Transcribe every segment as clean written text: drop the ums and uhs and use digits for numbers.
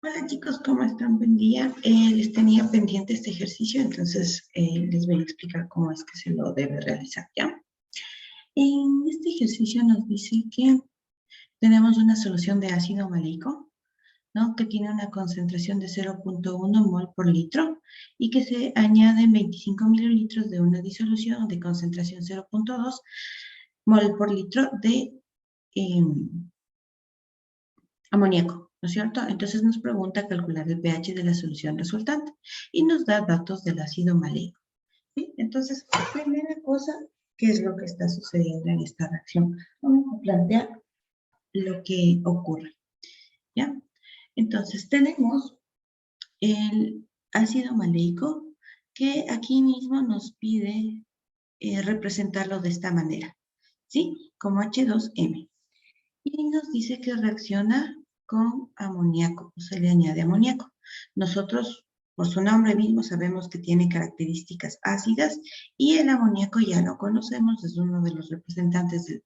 Hola chicos, ¿cómo están? Buen día. Les tenía pendiente este ejercicio, entonces les voy a explicar cómo es que se lo debe realizar, ¿ya? En este ejercicio nos dice que tenemos una solución de ácido maleico, ¿no? Que tiene una concentración de 0.1 mol por litro y que se añaden 25 mililitros de una disolución de concentración 0.2 mol por litro de amoníaco, ¿no es cierto? Entonces nos pregunta calcular el pH de la solución resultante y nos da datos del ácido maleico, ¿sí? Entonces, primera cosa, ¿qué es lo que está sucediendo en esta reacción? Vamos a plantear lo que ocurre, ¿ya? Entonces, tenemos el ácido maleico que aquí mismo nos pide representarlo de esta manera, ¿sí? Como H2M. Y nos dice que reacciona con amoníaco, o se le añade amoníaco. Nosotros, por su nombre mismo, sabemos que tiene características ácidas y el amoníaco ya lo conocemos, es uno de los representantes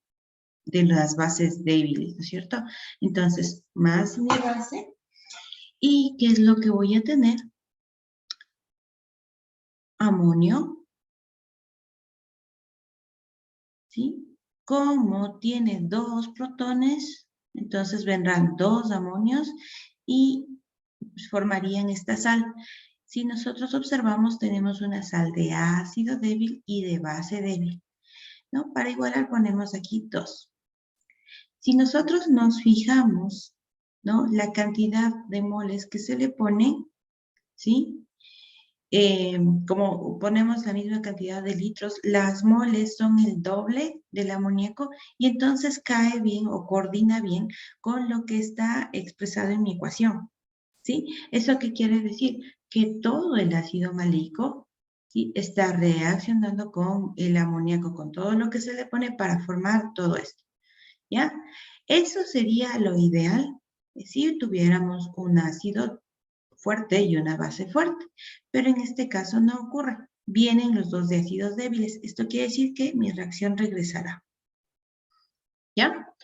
de las bases débiles, ¿no es cierto? Entonces, más mi base. ¿Y qué es lo que voy a tener? Amonio, ¿sí? Como tiene dos protones, entonces vendrán dos amonios y formarían esta sal. Si nosotros observamos, tenemos una sal de ácido débil y de base débil, ¿no? Para igualar ponemos aquí 2. Si nosotros nos fijamos, ¿no? La cantidad de moles que se le pone, ¿sí? Como ponemos la misma cantidad de litros, las moles son el doble del amoníaco y entonces cae bien o coordina bien con lo que está expresado en mi ecuación, ¿sí? ¿Eso qué quiere decir? Que todo el ácido maleico, ¿sí? Está reaccionando con el amoníaco, con todo lo que se le pone para formar todo esto, ¿ya? Eso sería lo ideal si tuviéramos un ácido fuerte y una base fuerte, pero en este caso no ocurre. Vienen los dos de ácidos débiles. Esto quiere decir que mi reacción regresará, ¿ya?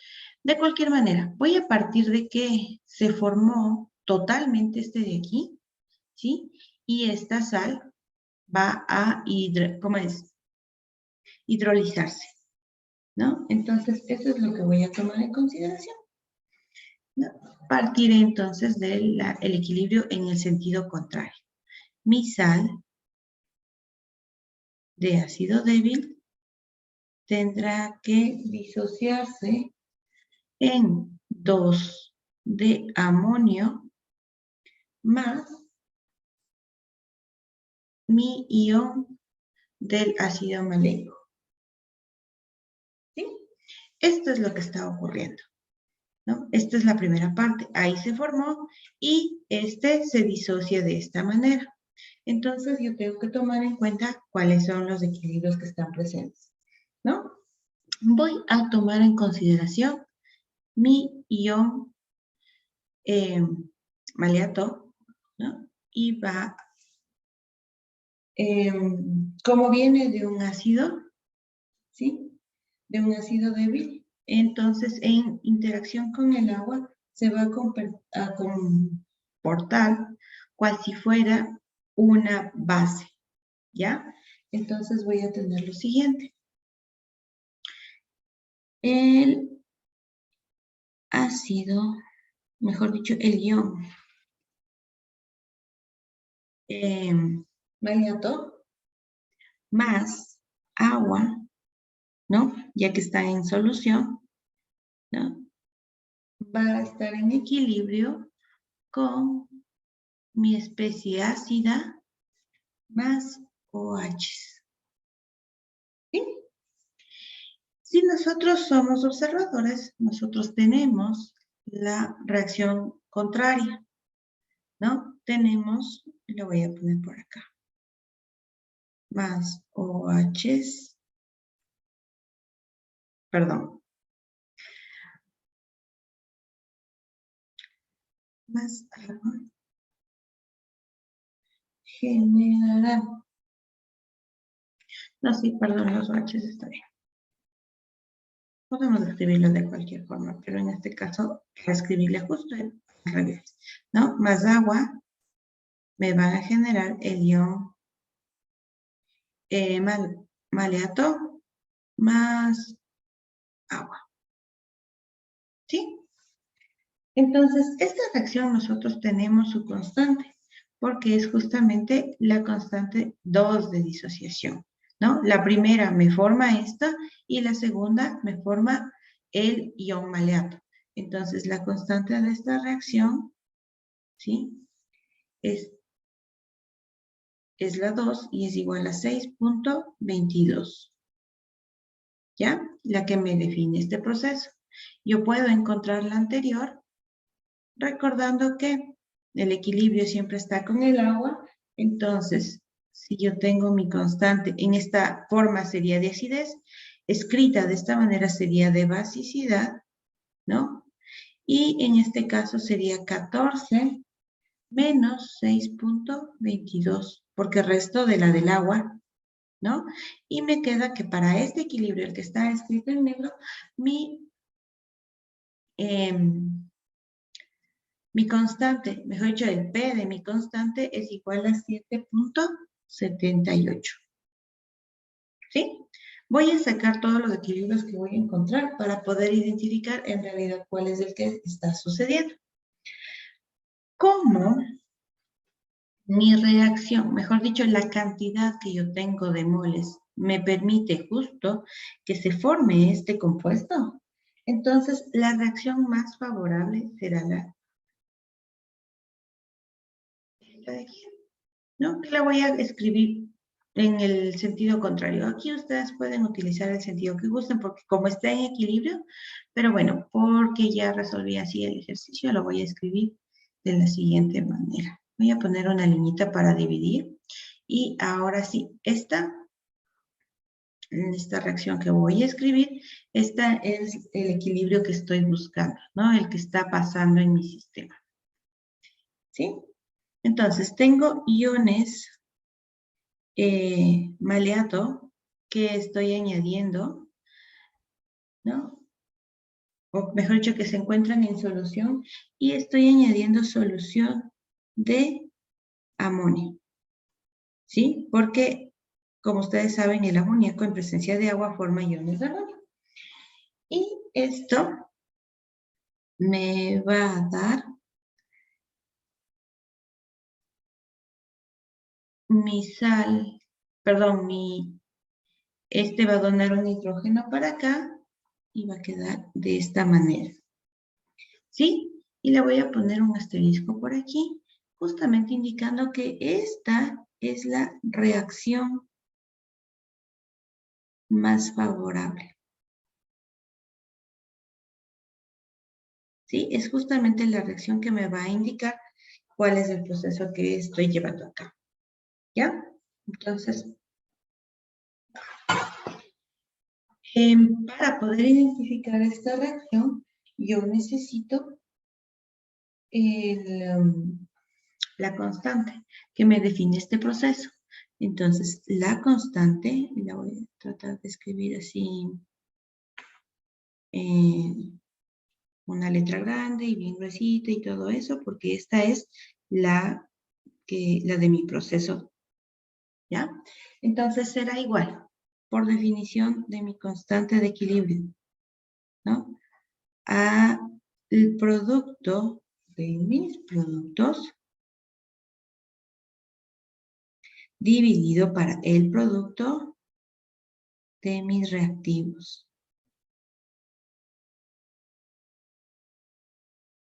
De cualquier manera, voy a partir de que se formó totalmente este de aquí, ¿sí? Y esta sal va a hidrolizarse, ¿no? Entonces, eso es lo que voy a tomar en consideración, ¿no? Partiré entonces del equilibrio en el sentido contrario. Mi sal de ácido débil tendrá que disociarse en 2 de amonio más mi ion del ácido maleico, ¿sí? Esto es lo que está ocurriendo, ¿no? Esta es la primera parte. Ahí se formó y este se disocia de esta manera. Entonces yo tengo que tomar en cuenta cuáles son los equilibrios que están presentes, ¿no? Voy a tomar en consideración mi ion maleato, ¿no? Y va, como viene de un ácido, ¿sí? De un ácido débil, entonces en interacción con el agua se va a comportar cual si fuera una base, ¿ya? Entonces voy a tener lo siguiente. El ácido, mejor dicho, el ion maleato más agua, ¿no? Ya que está en solución, ¿no? Va a estar en equilibrio con mi especie ácida más OH. ¿Sí? Si nosotros somos observadores, nosotros tenemos la reacción contraria, ¿no? Tenemos, lo voy a poner por acá, más OH, perdón, más agua generará, no, sí, perdón, los OH está bien. Podemos escribirlo de cualquier forma, pero en este caso, escribirle justo al revés, ¿no? Más agua me van a generar el ion maleato más agua, ¿sí? Entonces, esta reacción nosotros tenemos su constante, porque es justamente la constante 2 de disociación, ¿no? La primera me forma esta y la segunda me forma el ion maleato. Entonces, la constante de esta reacción, ¿sí? Es la 2 y es igual a 6.22, ¿ya? La que me define este proceso. Yo puedo encontrar la anterior recordando que el equilibrio siempre está con el agua. Entonces, si yo tengo mi constante, en esta forma sería de acidez, escrita de esta manera sería de basicidad, ¿no? Y en este caso sería 14 menos 6.22, porque resto de la del agua, ¿no? Y me queda que para este equilibrio, el que está escrito en negro, mi constante, mejor dicho, el P de mi constante es igual a 7.78. ¿Sí? Voy a sacar todos los equilibrios que voy a encontrar para poder identificar en realidad cuál es el que está sucediendo. ¿Cómo mi reacción, mejor dicho, la cantidad que yo tengo de moles, me permite justo que se forme este compuesto? Entonces, la reacción más favorable será la de aquí, ¿no? Que la voy a escribir en el sentido contrario. Aquí ustedes pueden utilizar el sentido que gusten, porque como está en equilibrio, pero bueno, porque ya resolví así el ejercicio, lo voy a escribir de la siguiente manera. Voy a poner una liñita para dividir. Y ahora sí, esta reacción que voy a escribir, esta es el equilibrio que estoy buscando, ¿no? El que está pasando en mi sistema. ¿Sí? Entonces, tengo iones maleato que estoy añadiendo, ¿no? O mejor dicho, que se encuentran en solución, y estoy añadiendo solución de amonio, ¿sí? Porque, como ustedes saben, el amoníaco en presencia de agua forma iones de amonio. Y esto me va a dar mi sal, perdón, este va a donar un nitrógeno para acá y va a quedar de esta manera. ¿Sí? Y le voy a poner un asterisco por aquí, justamente indicando que esta es la reacción más favorable. ¿Sí? Es justamente la reacción que me va a indicar cuál es el proceso que estoy llevando acá. ¿Ya? Entonces, para poder identificar esta reacción, yo necesito la constante que me define este proceso. Entonces, la constante, la voy a tratar de escribir así, una letra grande y bien gruesita y todo eso, porque esta es la de mi proceso, ¿ya? Entonces, será igual, por definición de mi constante de equilibrio, ¿no? A el producto de mis productos dividido para el producto de mis reactivos.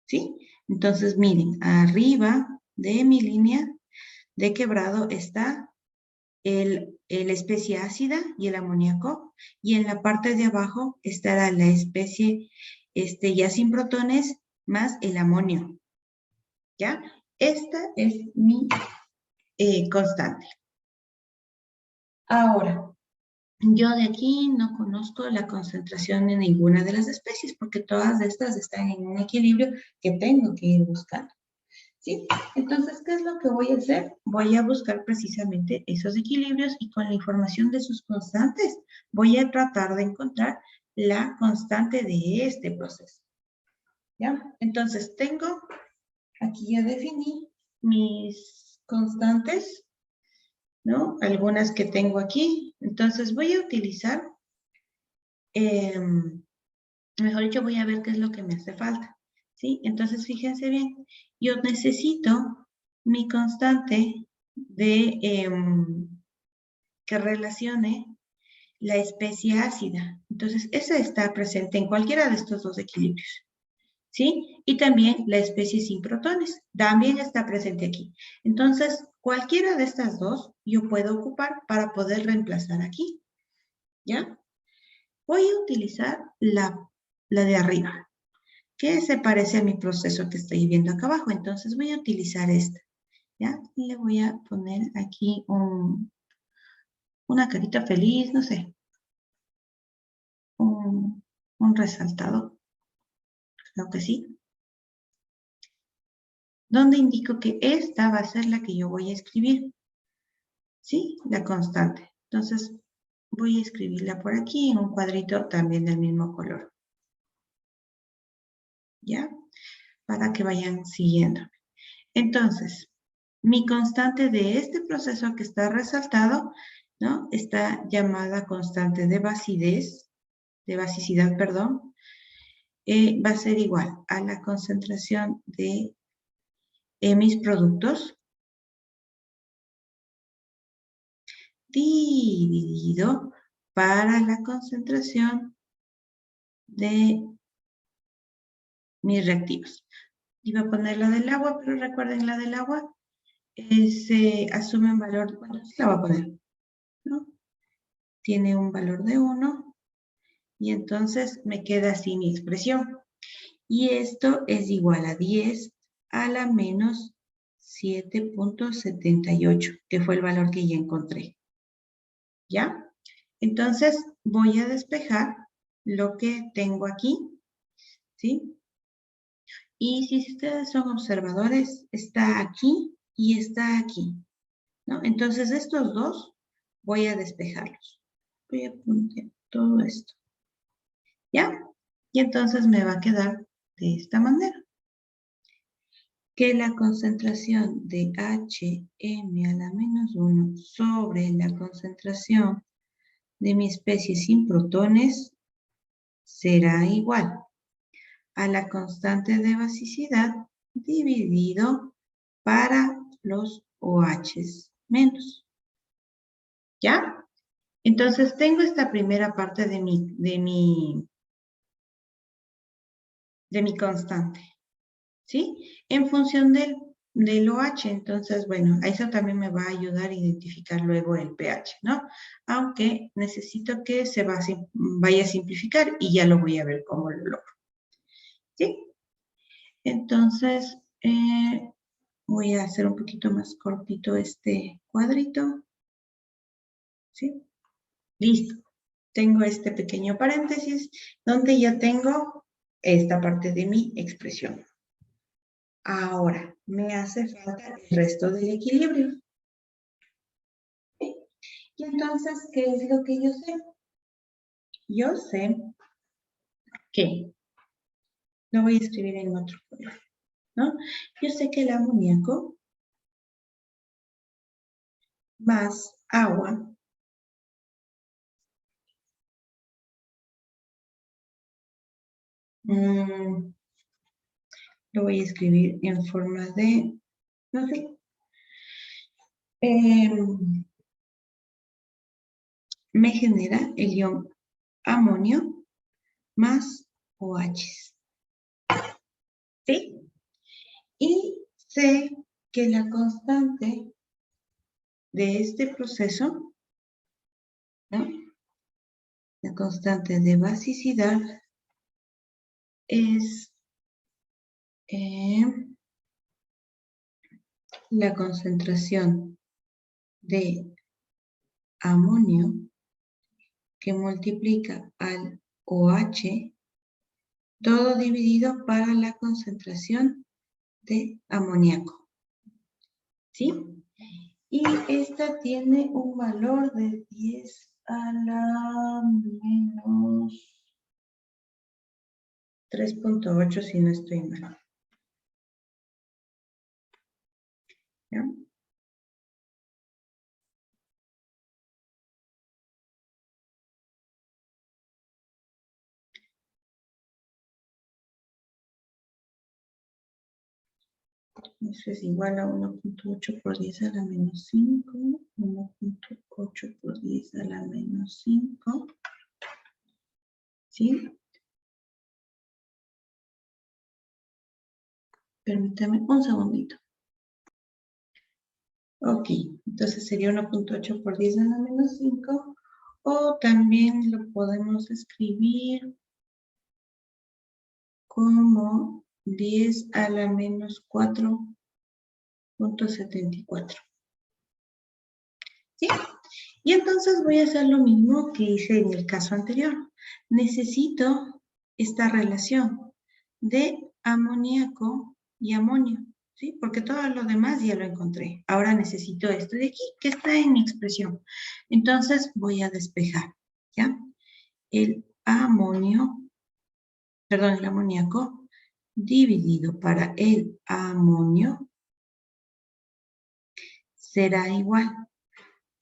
¿Sí? Entonces, miren, arriba de mi línea de quebrado está la especie ácida y el amoníaco, y en la parte de abajo estará la especie ya sin protones más el amonio. ¿Ya? Esta es mi constante. Ahora, yo de aquí no conozco la concentración en ninguna de las especies, porque todas estas están en un equilibrio que tengo que ir buscando. ¿Sí? Entonces, ¿qué es lo que voy a hacer? Voy a buscar precisamente esos equilibrios, y con la información de sus constantes voy a tratar de encontrar la constante de este proceso. ¿Ya? Entonces, tengo aquí ya definí mis constantes, ¿no? Algunas que tengo aquí. Entonces voy a utilizar, mejor dicho, voy a ver qué es lo que me hace falta, ¿sí? Entonces fíjense bien, yo necesito mi constante de que relacione la especie ácida. Entonces, esa está presente en cualquiera de estos dos equilibrios, ¿sí? Y también la especie sin protones, también está presente aquí. Entonces, cualquiera de estas dos yo puedo ocupar para poder reemplazar aquí, ¿ya? Voy a utilizar la de arriba, que se parece a mi proceso que estoy viendo acá abajo. Entonces, voy a utilizar esta, ¿ya? Y le voy a poner aquí una carita feliz, no sé, un resaltado, creo que sí, donde indico que esta va a ser la que yo voy a escribir, ¿sí? La constante. Entonces, voy a escribirla por aquí en un cuadrito también del mismo color, ¿ya? Para que vayan siguiendo. Entonces, mi constante de este proceso que está resaltado, ¿no? Está llamada constante de basicidad, perdón, va a ser igual a la concentración de mis productos dividido para la concentración de mis reactivos. Iba a poner la del agua, pero recuerden la del agua se asume un valor, bueno, sí la voy a poner, ¿no? Tiene un valor de 1 y entonces me queda así mi expresión. Y esto es igual a 10 a la menos 7.78, que fue el valor que ya encontré. ¿Ya? Entonces voy a despejar lo que tengo aquí, ¿sí? Y si ustedes son observadores, está aquí y está aquí, ¿no? Entonces estos dos voy a despejarlos. Voy a poner todo esto, ¿ya? Y entonces me va a quedar de esta manera. Que la concentración de HM a la menos 1 sobre la concentración de mi especie sin protones será igual a la constante de basicidad dividido para los OHs menos. ¿Ya? Entonces tengo esta primera parte de mi constante, ¿sí? En función del OH, entonces, bueno, a eso también me va a ayudar a identificar luego el pH, ¿no? Aunque necesito que se vaya a simplificar y ya lo voy a ver cómo lo logro, ¿sí? Entonces, voy a hacer un poquito más cortito este cuadrito, ¿sí? Listo. Tengo este pequeño paréntesis donde ya tengo esta parte de mi expresión. Ahora, me hace falta el resto del equilibrio. ¿Sí? Y entonces, ¿qué es lo que yo sé? Yo sé que, lo voy a escribir en otro color, ¿no? Yo sé que el amoníaco más agua lo voy a escribir en forma de, no sé, me genera el ion amonio más OH. ¿Sí? Y sé que la constante de este proceso, ¿no? La constante de basicidad es la concentración de amonio que multiplica al OH, todo dividido para la concentración de amoníaco. ¿Sí? Y esta tiene un valor de 10 a la menos 3.8 si no estoy mal. ¿Ya? Eso es igual a 1.8 por 10 a la menos 5. 1.8 por 10 a la menos 5. ¿Sí? Permítame un segundito. Ok, entonces sería 1.8 por 10 a la menos 5. O también lo podemos escribir como 10 a la menos 4.74. ¿Sí? Y entonces voy a hacer lo mismo que hice en el caso anterior. Necesito esta relación de amoníaco y amonio, ¿sí? Porque todo lo demás ya lo encontré. Ahora necesito esto de aquí, que está en mi expresión. Entonces voy a despejar, ¿ya? El amonio, perdón, el amoníaco dividido para el amonio será igual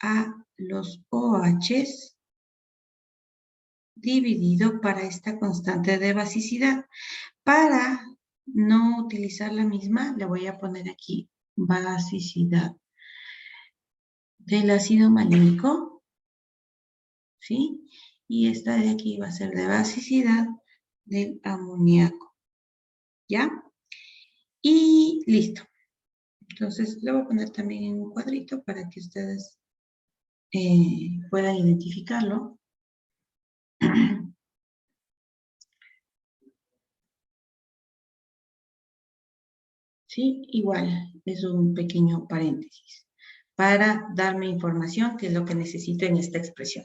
a los OHs dividido para esta constante de basicidad. Para no utilizar la misma, le voy a poner aquí basicidad del ácido maléico, ¿sí? Y esta de aquí va a ser de basicidad del amoníaco, ¿ya? Y listo. Entonces, le voy a poner también en un cuadrito para que ustedes puedan identificarlo. ¿Sí? Igual, es un pequeño paréntesis para darme información, que es lo que necesito en esta expresión.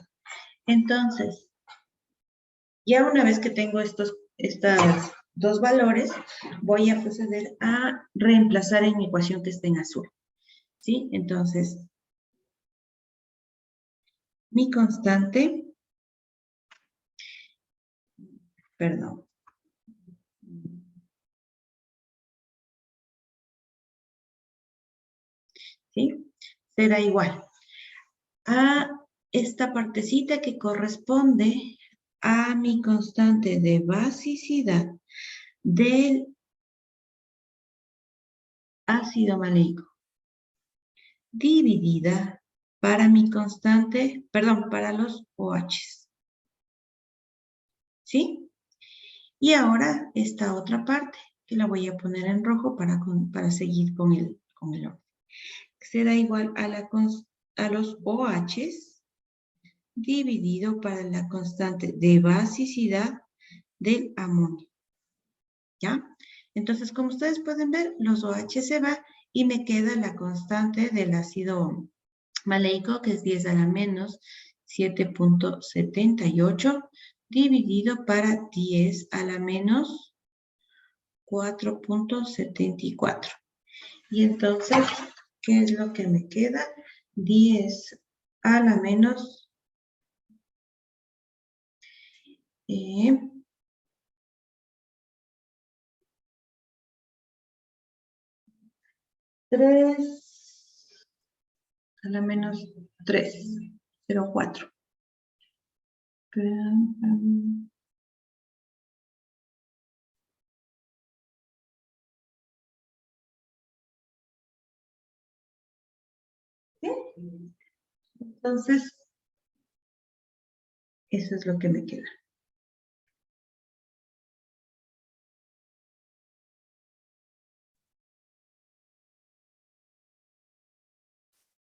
Entonces, ya una vez que tengo estos dos valores, voy a proceder a reemplazar en mi ecuación que está en azul. ¿Sí? Entonces, mi constante, perdón, ¿sí? Será igual a esta partecita que corresponde a mi constante de basicidad del ácido maleico dividida para mi constante, perdón, para los OHs. ¿Sí? Y ahora esta otra parte, que la voy a poner en rojo para seguir con el orden. Será igual a los OHs dividido para la constante de basicidad del amonio. ¿Ya? Entonces, como ustedes pueden ver, los OH se va y me queda la constante del ácido maleico, que es 10 a la menos 7.78, dividido para 10 a la menos 4.74. Y entonces, ¿qué es lo que me queda? 10 a la menos 3 a la menos 3.04. ¿Sí? Entonces, eso es lo que me queda.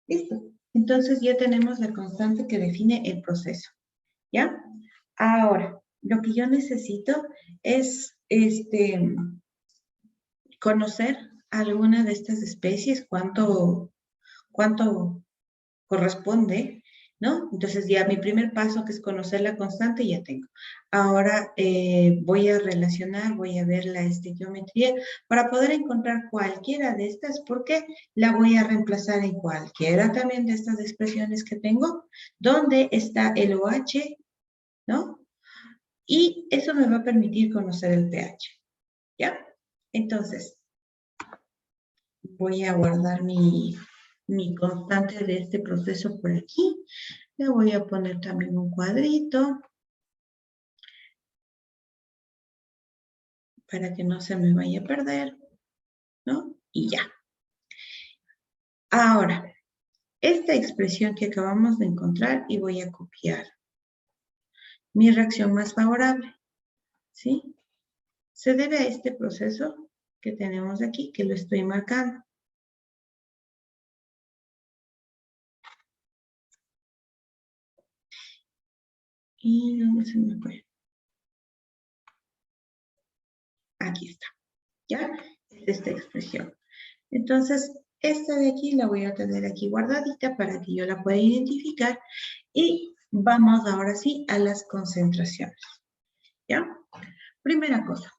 Listo. Entonces ya tenemos la constante que define el proceso. ¿Ya? Ahora, lo que yo necesito es conocer alguna de estas especies, cuánto corresponde, ¿no? Entonces ya mi primer paso, que es conocer la constante, ya tengo. Ahora voy a relacionar, voy a ver la estequiometría para poder encontrar cualquiera de estas, porque la voy a reemplazar en cualquiera también de estas expresiones que tengo, donde está el OH, ¿no? Y eso me va a permitir conocer el pH, ¿ya? Entonces, Voy a guardar mi constante de este proceso por aquí. Le voy a poner también un cuadrito para que no se me vaya a perder, ¿no? Y ya. Ahora, esta expresión que acabamos de encontrar y voy a copiar mi reacción más favorable, ¿sí? Se debe a este proceso que tenemos aquí, que lo estoy marcando. ¿Y dónde se me fue? Aquí está, ¿ya? Es esta expresión. Entonces, esta de aquí la voy a tener aquí guardadita para que yo la pueda identificar. Y vamos ahora sí a las concentraciones, ¿ya? Primera cosa.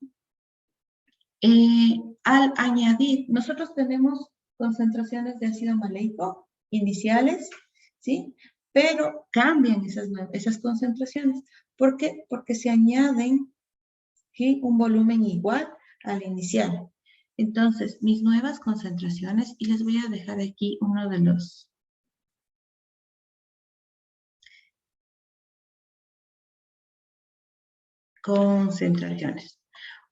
Al añadir, nosotros tenemos concentraciones de ácido maleico iniciales, ¿sí? Pero cambian esas concentraciones. ¿Por qué? Porque se añaden, ¿sí?, un volumen igual al inicial. Entonces, mis nuevas concentraciones, y les voy a dejar aquí uno de los concentraciones.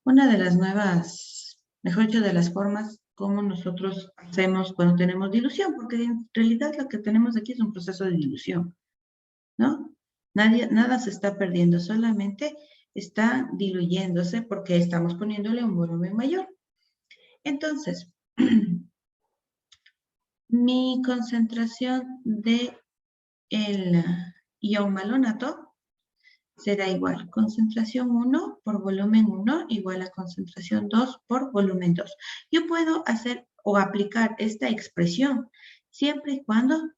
Una de las nuevas, mejor dicho, de las formas como nosotros hacemos cuando tenemos dilución, porque en realidad lo que tenemos aquí es un proceso de dilución, ¿no? Nada se está perdiendo, solamente está diluyéndose porque estamos poniéndole un volumen mayor. Entonces, mi concentración de el ion malonato será igual, concentración 1 por volumen 1 igual a concentración 2 por volumen 2. Yo puedo hacer o aplicar esta expresión siempre y cuando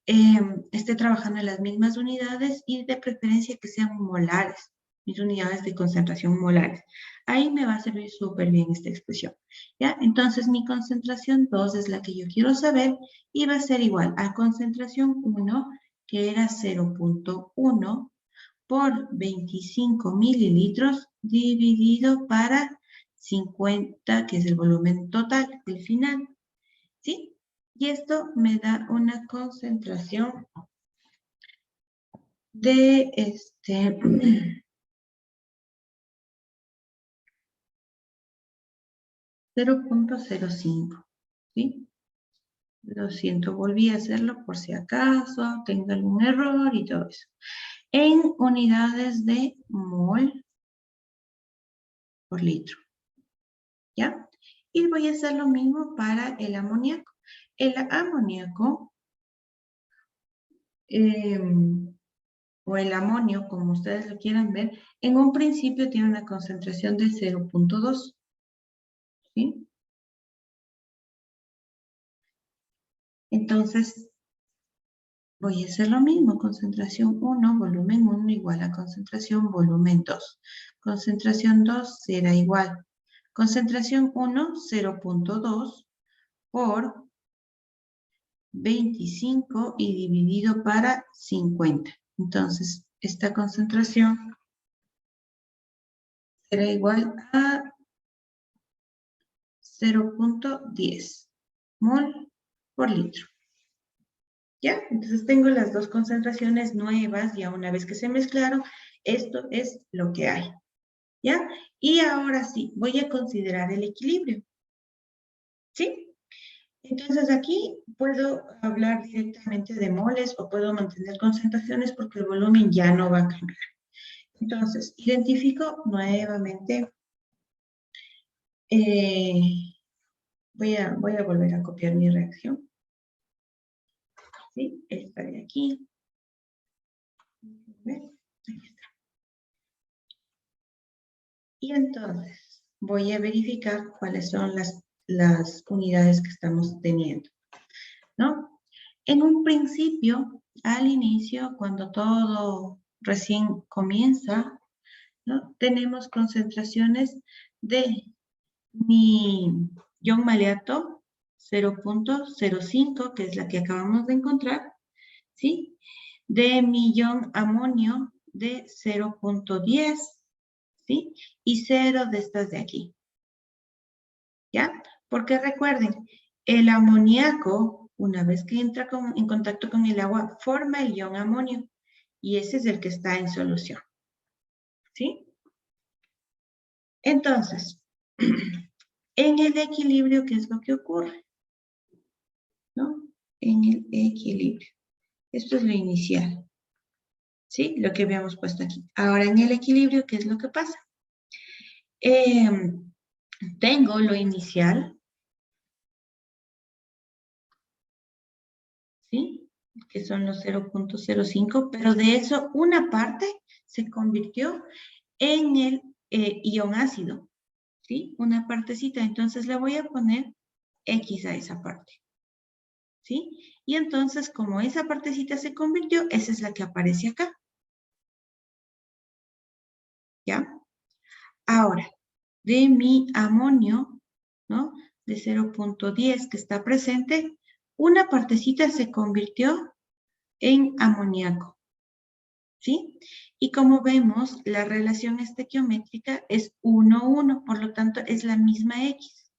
esté trabajando en las mismas unidades y de preferencia que sean molares, mis unidades de concentración molares. Ahí me va a servir súper bien esta expresión, ¿ya? Entonces mi concentración 2 es la que yo quiero saber y va a ser igual a concentración 1, que era 0.1 por 25 mililitros dividido para 50, que es el volumen total, el final, ¿sí? Y esto me da una concentración de 0.05, ¿sí? Lo siento, volví a hacerlo por si acaso tengo algún error y todo eso. En unidades de mol por litro, ¿ya? Y voy a hacer lo mismo para el amoníaco. El amoníaco o el amonio, como ustedes lo quieran ver, en un principio tiene una concentración de 0.2, ¿sí? Entonces, voy a hacer lo mismo, concentración 1, volumen 1 igual a concentración volumen 2. Concentración 2 será igual. Concentración 1, 0.2 por 25 y dividido para 50. Entonces, esta concentración será igual a 0.10 mol por litro. ¿Ya? Entonces tengo las dos concentraciones nuevas, ya una vez que se mezclaron, esto es lo que hay. ¿Ya? Y ahora sí, voy a considerar el equilibrio. ¿Sí? Entonces aquí puedo hablar directamente de moles o puedo mantener concentraciones porque el volumen ya no va a cambiar. Entonces, identifico nuevamente, voy a volver a copiar mi reacción. ¿Sí? Esta de aquí. ¿Ves? Aquí está. Y entonces voy a verificar cuáles son las unidades que estamos teniendo, ¿no? En un principio, al inicio, cuando todo recién comienza, ¿no?, tenemos concentraciones de mi ion maleato 0.05, que es la que acabamos de encontrar, ¿sí? De mi ion amonio de 0.10, ¿sí? Y 0 de estas de aquí, ¿ya? Porque recuerden, El amoníaco, una vez que entra en contacto con el agua, forma el ion amonio. Y ese es el que está en solución. ¿Sí? Entonces, en el equilibrio, ¿qué es lo que ocurre? ¿No? En el equilibrio. Esto es lo inicial. ¿Sí? Lo que habíamos puesto aquí. Ahora, en el equilibrio, ¿qué es lo que pasa? Tengo lo inicial, ¿sí? Que son los 0.05, pero de eso una parte se convirtió en el ion ácido, ¿sí? Una partecita, entonces le voy a poner X a esa parte, ¿sí? Y entonces, como esa partecita se convirtió, esa es la que aparece acá, ¿ya? Ahora, de mi amonio, ¿no? De 0.10 que está presente, una partecita se convirtió en amoníaco, ¿sí? Y como vemos, la relación estequiométrica es 1, 1, por lo tanto es la misma X.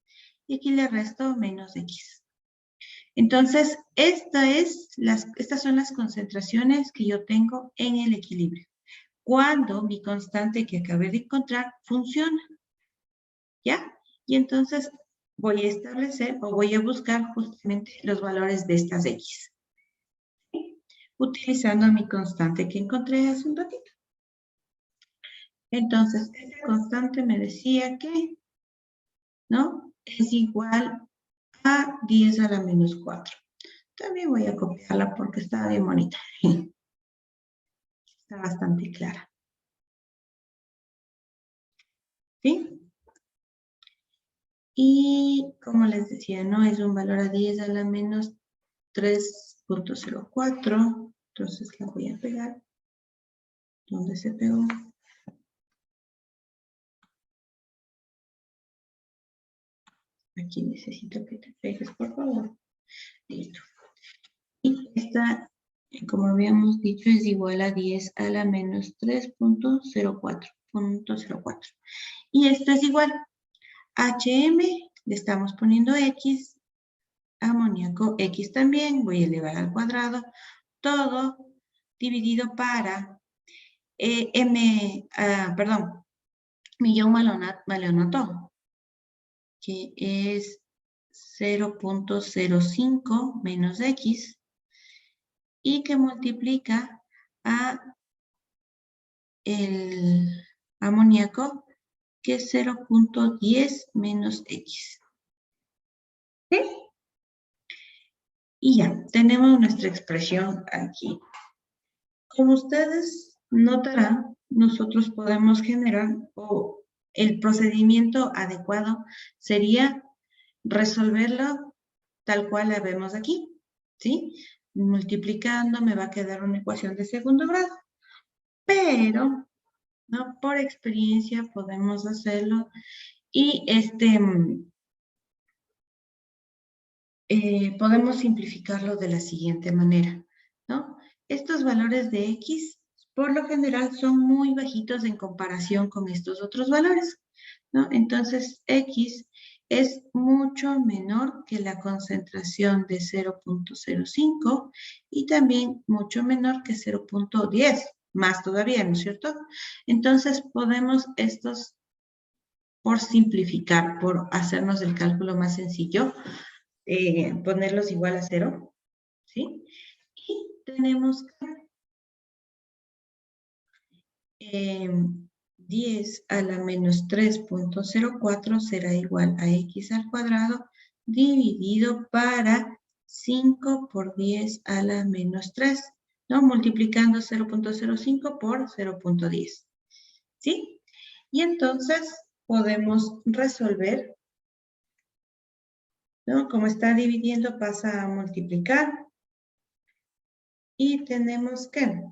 Y aquí le resto menos X. Entonces, estas son las concentraciones que yo tengo en el equilibrio. Cuando mi constante que acabé de encontrar funciona, ¿ya? Y entonces voy a establecer o voy a buscar justamente los valores de estas X, ¿sí? Utilizando mi constante que encontré hace un ratito. Entonces, esta constante me decía que, ¿no? Es igual a 10 a la menos 4. También voy a copiarla porque está bien bonita. Está bastante clara. ¿Sí? Y como les decía, ¿no? Es un valor a 10 a la menos 3.04. Entonces la voy a pegar. ¿Dónde se pegó? Aquí necesito que te pegues, por favor. Listo. Y esta, como habíamos dicho, es igual a 10 a la menos 3.04. Y esto es igual a HM, le estamos poniendo X, amoníaco X también, voy a elevar al cuadrado, todo dividido para millón maleonato, que es 0.05 menos X, y que multiplica a el amoníaco, que es 0.10 menos X. ¿Sí? Y ya, tenemos nuestra expresión aquí. Como ustedes notarán, nosotros podemos generar, o el procedimiento adecuado sería resolverlo tal cual la vemos aquí, ¿sí? Multiplicando me va a quedar una ecuación de segundo grado, pero, ¿no? Por experiencia podemos hacerlo y podemos simplificarlo de la siguiente manera, ¿no? Estos valores de X, por lo general, son muy bajitos en comparación con estos otros valores, ¿no? Entonces, X es mucho menor que la concentración de 0.05 y también mucho menor que 0.10, más todavía, ¿no es cierto? Entonces, podemos estos, por simplificar, por hacernos el cálculo más sencillo, ponerlos igual a 0, ¿sí? Y tenemos que 10 a la menos 3.04 será igual a X al cuadrado dividido para 5 por 10 a la menos 3, ¿no? Multiplicando 0.05 por 0.10, ¿sí? Y entonces podemos resolver, ¿no? Como está dividiendo, pasa a multiplicar. Y tenemos que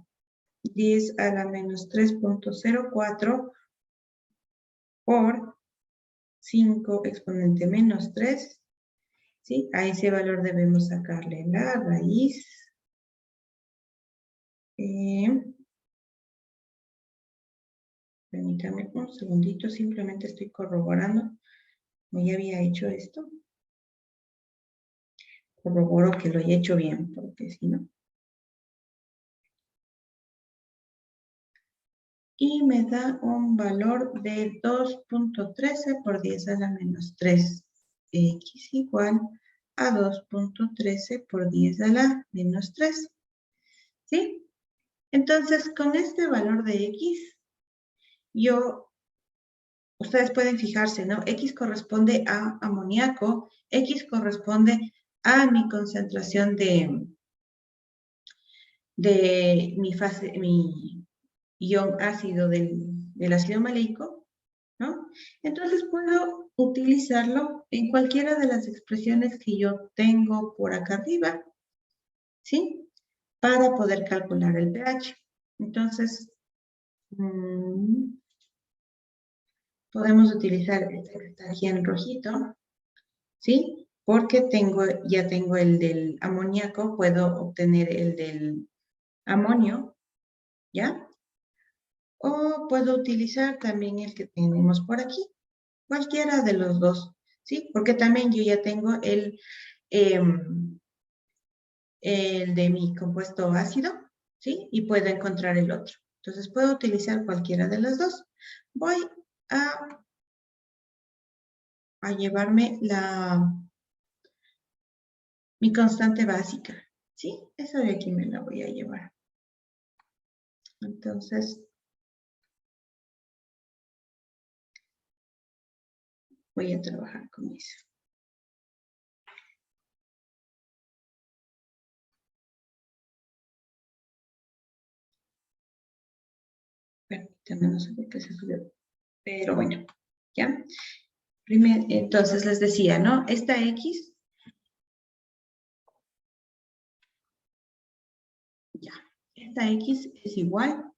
10 a la menos 3.04 por 5 exponente menos 3, ¿sí? A ese valor debemos sacarle la raíz. Permítame un segundito, simplemente estoy corroborando. Como ya había hecho esto. corroboro que lo haya hecho bien, porque si no. Y me da un valor de 2.13 por 10 a la menos 3. X igual a 2.13 por 10 a la menos 3. ¿Sí? Entonces, con este valor de X, ustedes pueden fijarse, ¿no? X corresponde a amoníaco, X corresponde a mi concentración de mi ion ácido del ácido maleico, ¿no? Entonces puedo utilizarlo en cualquiera de las expresiones que yo tengo por acá arriba, ¿sí? Para poder calcular el pH. Entonces, podemos utilizar este que está aquí en rojito, ¿sí? Porque ya tengo el del amoníaco, puedo obtener el del amonio, ¿ya? O puedo utilizar también el que tenemos por aquí, cualquiera de los dos, ¿sí? Porque también yo ya tengo el de mi compuesto ácido, ¿sí? Y puedo encontrar el otro. Entonces puedo utilizar cualquiera de los dos. Voy a llevarme mi constante básica, ¿sí? Esa de aquí me la voy a llevar. Entonces, voy a trabajar con eso. Permítanme, no sé por qué se subió. Pero bueno, ¿ya? Primero, entonces les decía, ¿no? Esta X, ya. Esta X es igual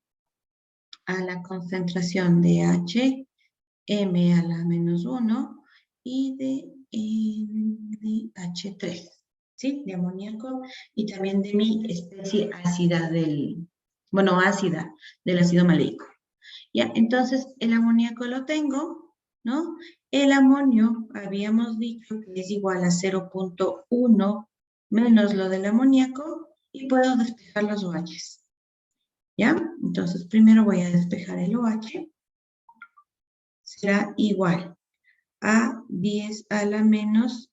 a la concentración de H, M a la menos 1 y de H3, ¿sí? De amoníaco y también de mi especie ácida ácida del ácido maleico. Ya, entonces el amoníaco lo tengo, ¿no? El amonio habíamos dicho que es igual a 0.1 menos lo del amoníaco y puedo despejar los OHs. ¿Ya? Entonces primero voy a despejar el OH. Será igual a 10 a la menos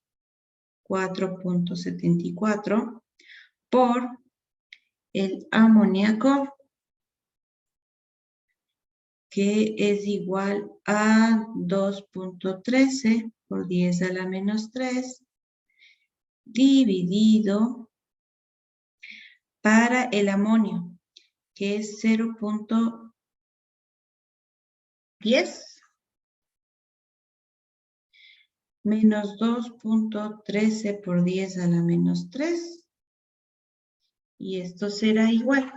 4.74 por el amoníaco, que es igual a 2.13 por 10 a la menos 3, dividido para el amonio, que es 0.10 menos 2.13 por 10 a la menos 3, y esto será igual.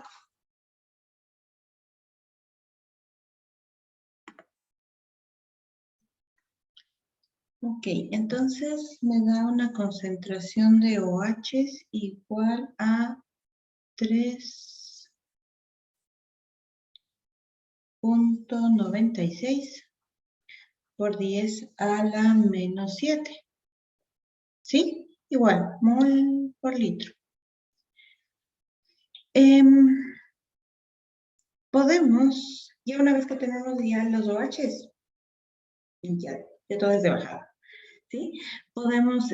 Ok, entonces me da una concentración de OHs igual a 3.96 por 10 a la menos 7. ¿Sí? Igual, mol por litro. Podemos, ya una vez que tenemos ya los OHs, ya todo es de bajada, ¿sí? Podemos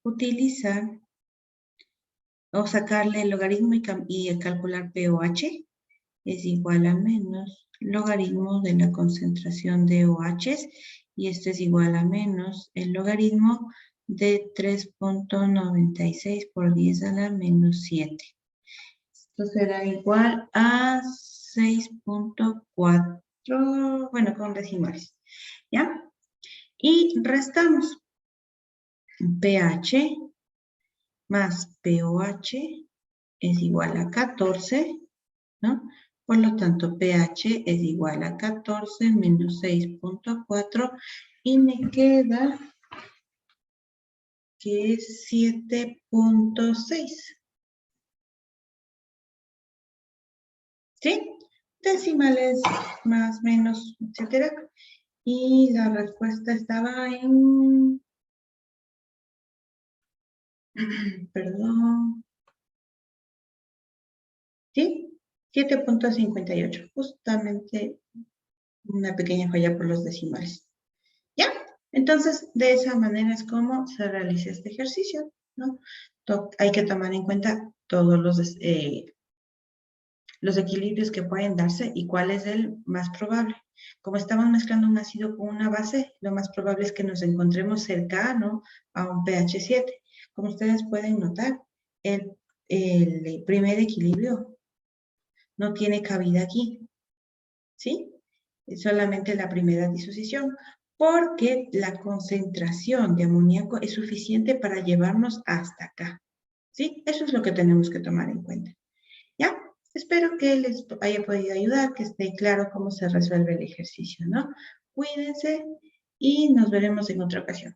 utilizar o sacarle el logaritmo y calcular pOH es igual a menos logaritmo de la concentración de OHs, y esto es igual a menos el logaritmo de 3.96 por 10 a la menos 7. Esto será igual a 6.4, bueno, con decimales, ¿ya? Y restamos pH más pOH es igual a 14, ¿no? Por lo tanto, pH es igual a 14 menos 6.4 y me queda que es 7.6. ¿Sí? Decimales, más, menos, etcétera. Y la respuesta estaba en Perdón. ¿Sí? 7.58. Justamente una pequeña falla por los decimales. ¿Ya? Entonces, de esa manera es como se realiza este ejercicio, ¿no? Hay que tomar en cuenta todos los equilibrios que pueden darse y cuál es el más probable. Como estamos mezclando un ácido con una base, lo más probable es que nos encontremos cercano a un pH 7. Como ustedes pueden notar, el primer equilibrio no tiene cabida aquí, ¿sí? Es solamente la primera disociación, porque la concentración de amoníaco es suficiente para llevarnos hasta acá, ¿sí? Eso es lo que tenemos que tomar en cuenta, ¿ya? Espero que les haya podido ayudar, que esté claro cómo se resuelve el ejercicio, ¿no? Cuídense y nos veremos en otra ocasión.